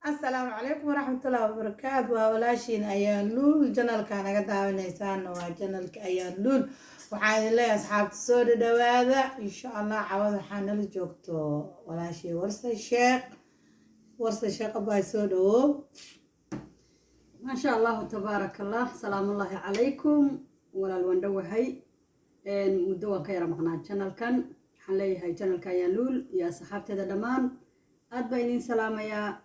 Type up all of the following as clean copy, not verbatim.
السلام عليكم ورحمة الله وبركاته وولاشين أيان لول جنال كان قدام نيسان وجنال أيان لول وحان الله أصحاب السود دواذا إن شاء الله عوض حان الجوكتو ولاشي ورثة الشيخ أبا سودو ما شاء الله تبارك الله سلام الله عليكم ولا الوندو هاي مدوا كيرا مقنع جنال كان حلي هاي جنال كايان لول يا صحابتي دمان أدبينين سلام يا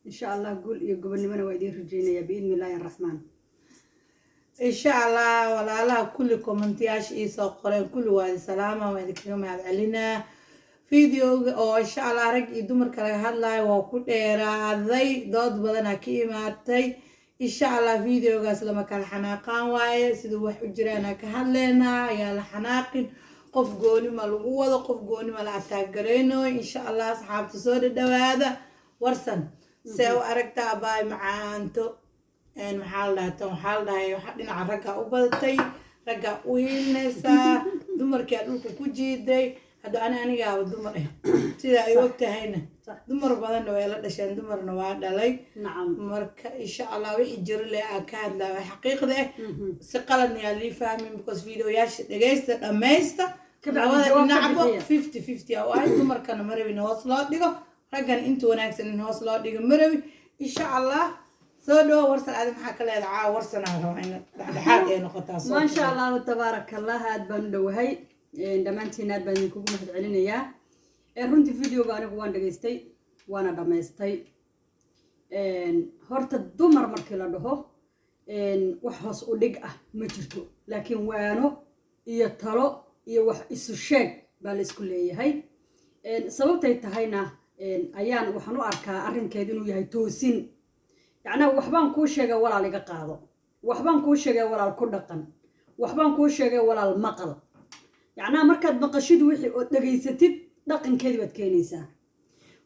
إن شاء الله قول يقبل لمن ويدير رجينا بإذن الله الرحمن إن شاء الله ولا الله كل كومنتياش إيسا قرين كل وادي سلامة ويدكلهم علينا فيديو أو إن شاء الله رج يدمر كله هلا وكل راضي ضد بدنا كيماتي إن شاء الله فيديو قاس لما كان حناقان واي سيدو وحجرنا كهلنا يا الحناقين قف قوني مالقوة قف قوني مالعتاقرينو إن شاء الله أصحاب تصور الدواذا ورسن سو أركتا باي معانتو إن محل ده يحدين على رجع وبدتي رجع وينسا دمر كأنك كوجيدي هذا أنا جاوا دمر سيدا أي وقت هنا دمر بدن ويلا دشان دمر نواد علي نعم مرك إن شاء الله ويحجر لي أكاد لا حقيقة ده سقلني اللي فاهمين بكوس فيديو ياش دقيست أميستا كبر نعبق 50-50 أو أي دمر كان مرة بنواصلات ديجو رجعن أنتوا وناكسن النواصلات ديجو مرة إن شاء الله سودو ورسل آدم حكى لي دعاء ورسنا روحين حاجة نقطة صوت ما شاء الله تبارك الله هاد بندو هاي عندما أنتي ناد بنكم مهد علينا يا رنتي فيديو بانك وان دقيستي وانا دميستي هرت الدمر مركلا دهو وحوس ودقة مجرتو لكن وانو يطلو يوح السشاق بالإسكولية هاي سببتي تهينا أيان وحنو أركا أرين كيدنو يهي توسين يعني وحبان كوشيغا ولا لغا قادو وحبان كوشيغا ولا الكردقن وحبان كوشيغا ولا المقل يعني مركاد مقشيد وحي دغيستid dhaqankeedi baad keenaysaa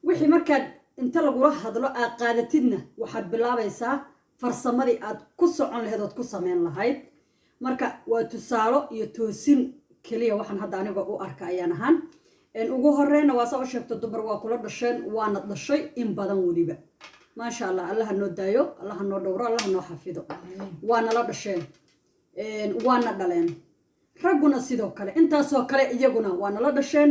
wixii markaad inta lagu rahadlo aad qaadatidna waxaad bilaabaysaa farsamadii aad ku socon lahayd oo ku sameyn lahayd marka waa tusaalo iyo toosin kaliya waxaan hadda aniga u arka ayaan ahaan ugu horeeyna waa soo sheegto dumar waa kula dhasheen waana dhashay in badan waliba ما شاء الله الله نو دايو الله نو دورو الله نو حفيدو وانا لا دشين وانا دلين رغنا سيدو كله انتا سو كله iyaguna وانا لا دشين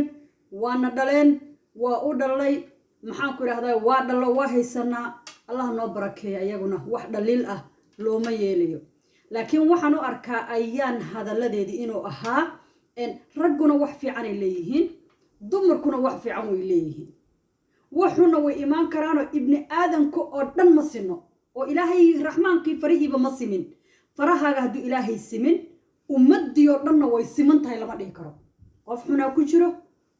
وانا دلين وا u dhalay maxaan ku raahday waa dhalo waa haysana allah noo barakeeyo iyaguna wax dhaliil ah looma yeelayo laakiin waxaan u arkaa ayaan hadaladeedii inuu ahaa raguna wax fiican ay leeyihiin dumarkuna wax fiican way leeyihiin وحنا وإيمان كرانو ابن آدم كو أردن مسنو وإلهي الرحمن كي فريه بمسمين فرها هدو إلهي السمين ومد يردن ويسمين تاي لما ديكرو قف حنا كجرو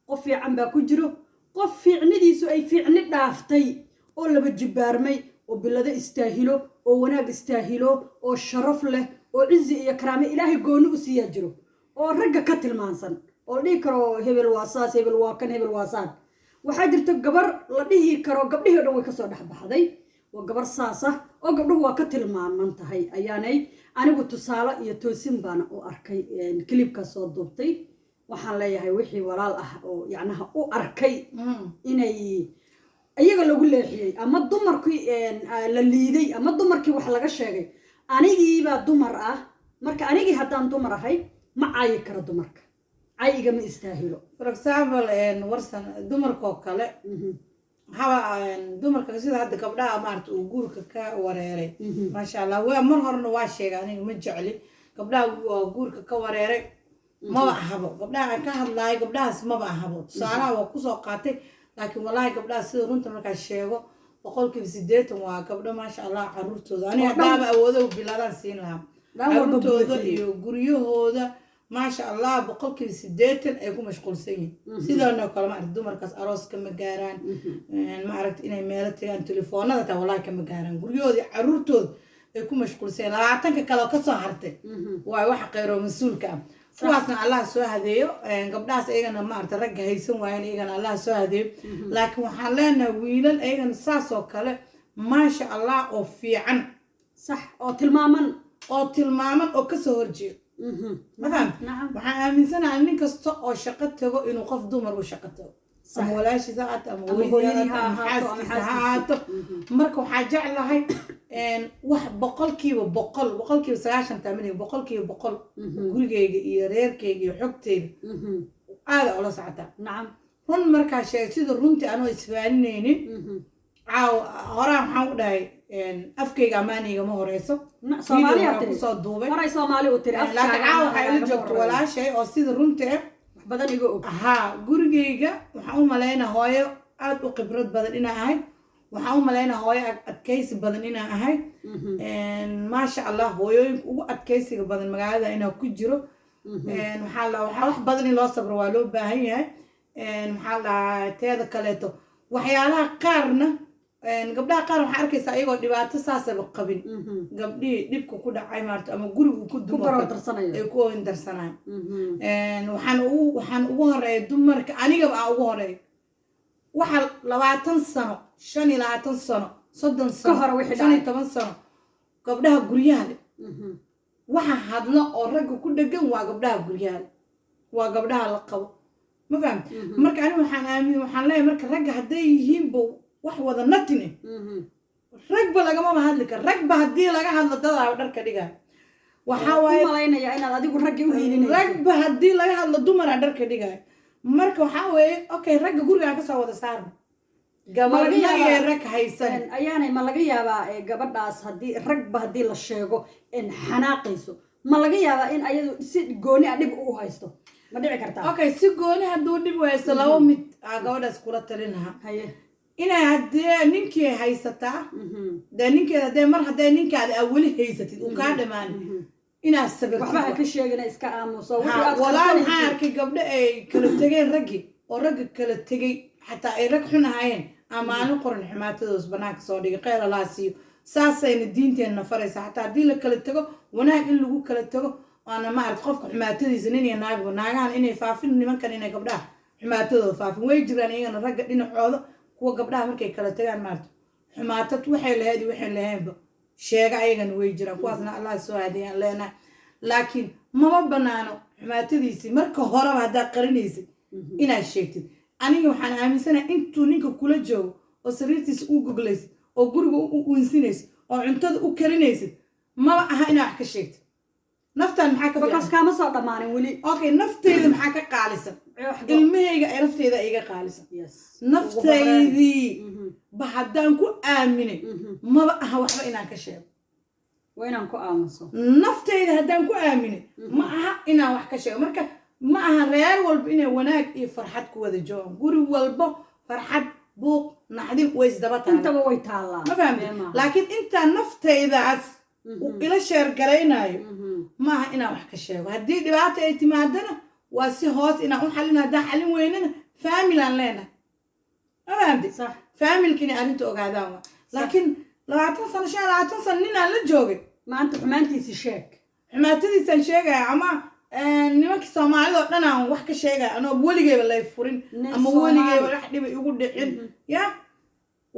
قف في عنبا كجرو قف في عندي سو أي في عند دافتي ولا بتجبارمي وبلده استاهلو وناق استاهلو والشرف له وعز يكرامي إلهي قونو سيجرو ورجع كتل مانسن وديكرو هبل واساس هبل واكن هبل واسات waxaa jirta gabar la dhihi karo gabdhihii dhan way ka soo dhaxbaxday waa gabar saas ah oo gabdhuhu waa ka tilmaaman tahay ayaanay anigu tusaale iyo toosin baan u arkay clipka soo duubtay waxaan leeyahay wixii walaal ah oo yacnaha u arkay inay iyaga lagu leexiyay ama dumarkii la liiday ama dumarkii wax laga sheegay anigii baa dumar ah marka anigii haddaan dumar ahay ma caayi karo dumarka عايقة من استاهلو. For example ورسن دمر كوكالة هوا دمر كذي هذا قبلها مارت وجورك كوريري ما شاء الله ومرهر نواشة يعني متجعلي قبلها وجورك كوريري ما بحبه قبلها كهذا لاي قبلها ما بحبه صاروا وقصوا قاتي لكن والله قبلها سيرون تمرك الشيء وقول كيف زدت وقبل ما شاء الله عروتو أنا دابا أوذو بلادان سين لهم عروتو ذا يجريو هذا ما شاء الله بقول كذي سديتن أيكون مشغول سين سيدا إنه كلام عرض دمر كاس أراس كم جاران ما عرفت إنه ميلتي عن تليفون هذا والله كم جاران قريودي عروتو يكون مشغول سين لا أعتقد كلا قصة حرته وواحد غيره مسؤول كام فواسنا الله سوى هذيو قبل إيجانا ما عرفت رجع هيسون وين إيجانا الله سوى هذيو لكن حالنا ويلا إيجانا ساس وكله ما شاء الله وفي عن صح أو تلمامن أو كسرجي ما فهمت؟ نعم waxaan aaminsanahay nin kasta oo shaqo tago inuu qof dumar u shaqo tago ama walaashiisa ha ahaato ama Ama hooyadii ha hooyadii ha ahaato ahaato, ama ama xaaskiisa ha ahaato marka waxaa jeclahay wax boqolkiiba 90 taaminiga boqol gurigeyga iyo reerkeyga iyo xogteyda aada ula socotaa nacam run markaa sheegay sida runtii anoo isfaaninaynin horaan waxaan u dhahay afkeyga ammaanayga ma horeyso Soomaaliya video kusoo duubay horay Soomaali u tiri laakiin caawa waxaa ila joogto walaashay oo sida runtii wax badan iga og haa gurigeyga waxaan u malaynaa hooyo aada u khibrad badan inaa ahay waxaan u malaynaa hooyo adkaysi badan inaa ahay maasha allah hooyooyinka ugu adkaysiga badan magaalada inaa ku jiro waxaa wax badan in loo sabro waa loo baahan yahay maxaa dhahaa teeda kaleeto waxyaalaha qaarna gabdhaha qaar waxaa arkaysaa iyagoo dhibaato saasaba qabin gabdhihii dhibka ku dhacay maarta ama gurigu ku dumaay ku ohindarsanayo waxaan ugu horeeya dumarka anigaba aan ugu horeeyo waxa 20 sano 25 sano 30 sano 15 sano gabdhaha guryaha leh waxa hadlo oo ragga ku dhagan waa gabdhaha guryaha leh waa gabdhaha la qabo ma fahamta marka aniga waxaan leeyahay marka ragga hadday yihiinba wax wada natine ragba lagama hadli karo ragba haddii laga hadlo dadaa dharka dhigayo waxaa waaye malaynayaa inaad adigu ragga u hiilinayso ragba haddii laga hadlo dumara dharka dhigayo marka waxaa weeye okay ragga gurigaan kasoo wada saarna gabadhiyay rag haysan ayaanay ma laga yaabaa gabadhaas haddii ragba haddii la sheego xanaaqayso ma laga yaabaa in ayadu si gooni ah dhib u haysto ma dhici kartaa okay si gooni hadduu dhib u haysto laba mid gabadhaas kula talinaha haye inay haddee ninkii haysataa dee ninkeeda haddee mar haddee ninkaada aa weli haysatid uu kaa dhamaan inaad sabirtid waxba ha ka sheegina iska aamuso walaa waxaan arkay gabdho ay kala tegeen raggii oo ragga kala tegay xataa ay rag xun ahaayeen amaalin qoran xumaatadoos banaanka soo dhigay kheyr allaa siiyo saasayna diinteenna faraysa xataa haddii la kala tego wanaag in lagu kala tego waana maarata qofka xumaatadiisa nin iyo naagba naagahan inay faafin nimankan inay gabdhaha xumaatadooda faafin way jiraan iyagana ragga dhinacooda kuwa gabdhaha markay kala tagaan maarta xumaatad waxay lahayd iyo waxay lahaynba sheega ayagana way jiraan kuwaasna allah soo aadiyaan leenahay laakiin maba banaano xumaatadiisii marka horeba haddaad qarinaysid inaad sheegtid aniga waxaan aaminsanahay intuu ninka kula joogo oo sariirtiisa u goglaysid oo guriga u unsinaysid oo cuntada u karinaysid maba aha inaad wax ka sheegtid naftaan maxaa ka bakaas kaama soo dhammaanin weli okay nafteyda maxaa ka qaalisan ilmahayga ay nafteyda iga qaalisan naftaydii ba haddaan ku aaminay maba aha waxba inaan ka sheego waa inaan ku aamuso nafteyda haddaan ku aaminay ma aha inaan wax ka sheego marka ma aha reer walba inay wanaag iyo farxad ku wada joogaan guri walbo farxad buuq naxdin way isdaba taala intaba way taallaa ma fahmi laakiin intaa nafteydaas ila sheergaraynayo ma aha inaan wax ka sheego haddii dhibaato ay timaadana waa si hoos inaan u xalin haddaan xalin weynana faamilaan leenahay ma fahamti faamilkina arrinta ogaadaan waa laakiin 20 sano 25 sano ninaan la joogay maanta xumaantiisi sheeg xumaatadiisaan sheegaya ama nimankii soomaalida oo dhan aan wax ka sheegaya anoo weligeyba lay furin ama weligeyba wax dhibay ugu dhicin ya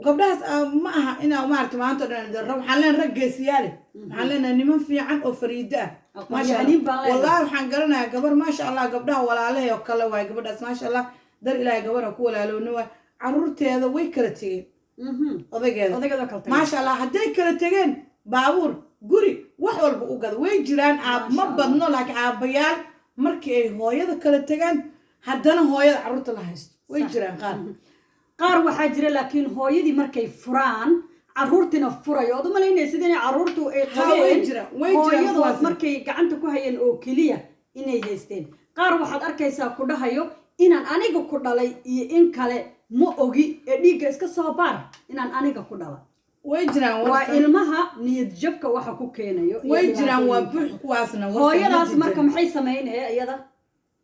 gabdhahaas ma aha inaa maarata maanta dhan waxaan leenahay rag geesiyaale waxaan leenahay niman fiican oo fariida ah wallahi waxaan garanayaa gabar maasha allah gabdhaha walaalahay oo kale waay gabadhaas maasha allah dar ilaahay gabadha ku walaaloona waay caruurteeda way kala tegeen odaygeeda maasha allah hadday kala tegeen baabuur guri wax walba u gada way jiraan ma badno laakiin aabbayaal markii ay hooyada kala tegaan haddana hooyada carruurta la haysto way jiraan qaar waxaa jira laakiin hooyadii markay furaan carruurtina furayo ood u malaynaysid inay carruurtu ay qabeen hooyadood markay gacanta ku hayeen oo keliya inay haysteen qaar waxaad arkaysaa ku dhahayo inaan aniga ku dhalay iyo in kale ma ogi ee dhiigga iska soo baar inaan aniga ku dhalay way jiraan waa ilmaha niyad jabka waxa ku keenayo way jiraan waa buux kuwaasna hooyadaas marka maxay sameynaya iyada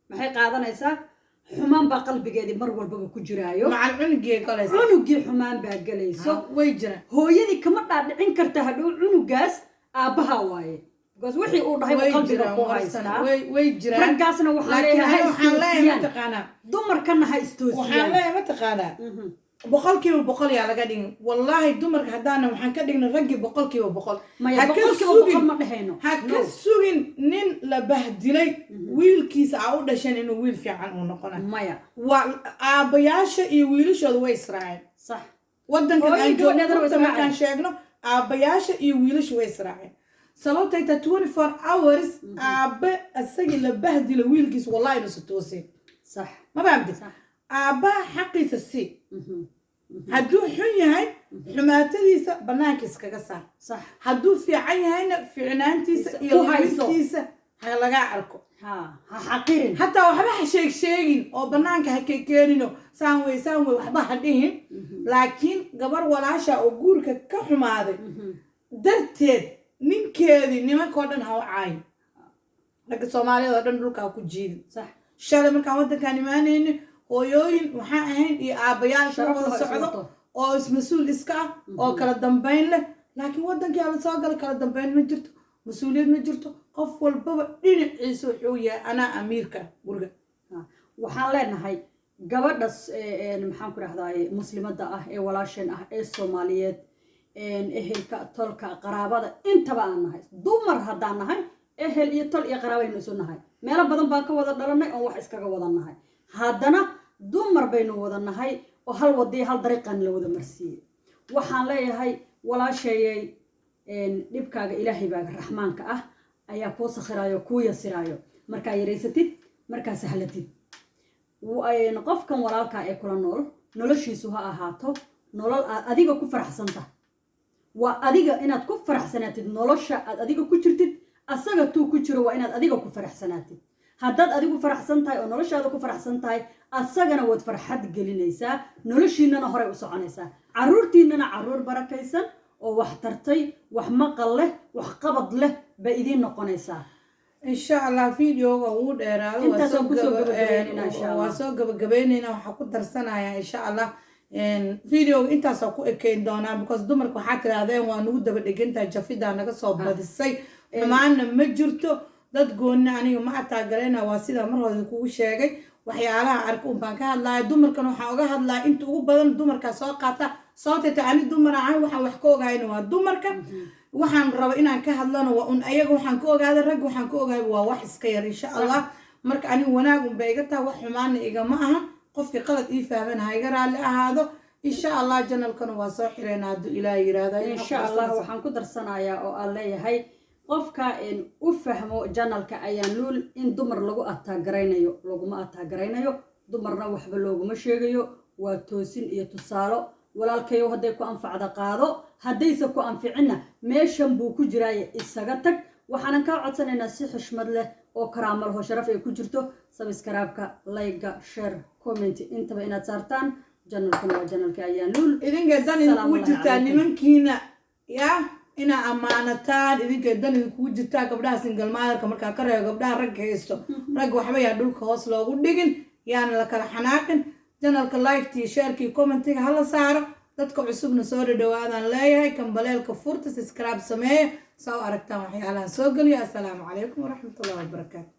maxay qaadanaysaa xumaan baa qalbigeedii mar walbaba ku jiraayo macal cunugii xumaan baa galayso way jiraan hooyadii kama dhaadhicin karta hadhow cunugaas aabbaha waaye because wixii uu dhahay qalbiga ku haystaa way jiraan raggaasna waxaan leeyahay mataqaanaa dumarkana ha waxaan leeyahay mataqaanaa boqolkiiba boqol yaa laga dhigin wallaahi dumarka haddaana waxaan ka dhignay raggii boqolkiiba boqol maya ha ka boqolkiiba sugin boqol ma dhehayno ha ka sugin nin la bahdilay wiilkiisa aa u dhasheen inuu wiil fiican uu noqonayo maya waa aabbayaasha iyo wiilashooda way israaceen sax waddankan aan Hooyadii gabadheedana way joogno markaan israaceen. sheegno aabbayaasha iyo wiilasha way israaceen sababtay ta 24 hours aabbe asagii la bahdilo wiilkiisa wallahi nusu tooseen sax ma fahamtid Sax. aabbaha xaqiisa sii Mhm. hadduu xun yahay xumaatadiisa bannaanka iskaga saar sax hadduu fiican yahayna fiicnaantiisa Ku iyo hayso. wiilkiisa ha lagaa arko ha xaqirin hataa waxba ha sheegin oo bannaanka ha keenino saan wey waxba ha dhihin laakiin gabar walaasha oo guurka ka xumaaday darteed ninkeedii nimankao dhan ha u caayin ragga soomaaliyad oo dhan dhulka ha ku jiidin sax shalay markaan waddankaan imaanayni hooyooyin waxaan ahayn iyo aabbayaal Sharaf wada leh socdo iswato. oo is-mas-uul iska ah oo kala dambayn leh laakiin waddankii ala soo gala kala dambayn ma jirto mas-uuliyad ma jirto qof walbaba dhinaciisa wuxuu yahay anaa amiirka guriga waxaan leenahay gabadhas maxaan ku dhahdaay muslimadda ah ee walaasheen ah ee soomaaliyeed ehelka tolka qaraabada intaba aan nahay dumar haddaan nahay ehel iyo tol iyo qaraabaynu isu nahay meelo badan baan ka wada dhalanay oon wax iskaga wada nahay haddana dumar baynu wada nahay oo hal wadii hal dariiqan la wada marsiiyey waxaan leeyahay walaasheeyay dhibkaaga ilaahay baaga raxmaanka ah ayaa kuu sakhiraayo kuu yasiraayo markaa yaraysatid markaa sahlatid qofkan walaalkaa ee kula nool noloshiisu ha ahaato nolol aad adiga ku faraxsanta waa adiga inaad ku faraxsanaatid nolosha aad adiga ku jirtid asaga tuu ku jiro waa inaad adiga ku faraxsanaatid haddaad adigu faraxsan tahay oo noloshaada ku faraxsan tahay asagana waad farxad gelinaysaa noloshiinana horey u soconaysaa caruurtiinana caruur barakaysan oo wax tartay wax maqal leh wax qabad leh bay idiin noqonaysaa insha allah videoga wuu dheeraado Intaasaan kusoo gabagabaynaynaa, insha Allah. waa soo gabagabaynaynaa waxaa ku darsanaya insha allah videoga intaasoo ku ekeyn doonaa because dumarka waxaa tirahdeen waa nagu daba dhegantahay jafidaa naga soo badisay xumaanna ma jirto dad goonna aniga ma ataagarayna waa sidaa mar hore kugu sheegay waxyaalaha arka un baan ka hadlaya dumarkan waxaan uga hadlaya inta ugu badan dumarkaa soo qaata sababteeta ani dumar ahaan waxaan wax ka ogahayna waa dumarka waxaan raba inaan ka hadlano waa un ayaga waxaan ka ogaada rag waxaan ka ogahay waa wax iska yar insha allah marka aniga wanaag unba iga taha wax xumaana igama aha qofkii qalad ii fahman ha iga raalli ahaado insha allah janalkana waa soo xirayna hadduu ilaah yiraahdo insha allah waxaan ku darsanayaa oo aan leeyahay qofka u fahmo janalka ayaan luul in dumar lagu ataagaraynayo laguma ataagaraynayo dumarna waxba looguma sheegayo waa toosin iyo tusaalo walaalkayo hadday ku anfacda qaado haddayse ku anficinna meeshan buu ku jiraaye isaga tag waxaanan kaa codsanaynaa si xushmad leh oo karaamo laho sharaf ay ku jirto sabskaraabka layga share comment intaba inaad saartaan janalkana waa janalka ayaan luul idinka dan idinkugu jirtaa nimankiina yaa inaa ammaanataan idinka dan idinkugu jirtaa gabdhaha single motherka markaa ka reebo gabdhaha ragga haysto ragga waxba yaa dhulka hoos loogu dhigin yaana la kala xanaaqin janalka liketi sharkii commentiga hala saaro dadka cusubna soo dhadhawaadaan leeyahay kambaleelka furta subscribe sameeya saa u aragtaan waxyaalaha soo geliya assalaamu calaykum waraxmatullahi wabarakaatu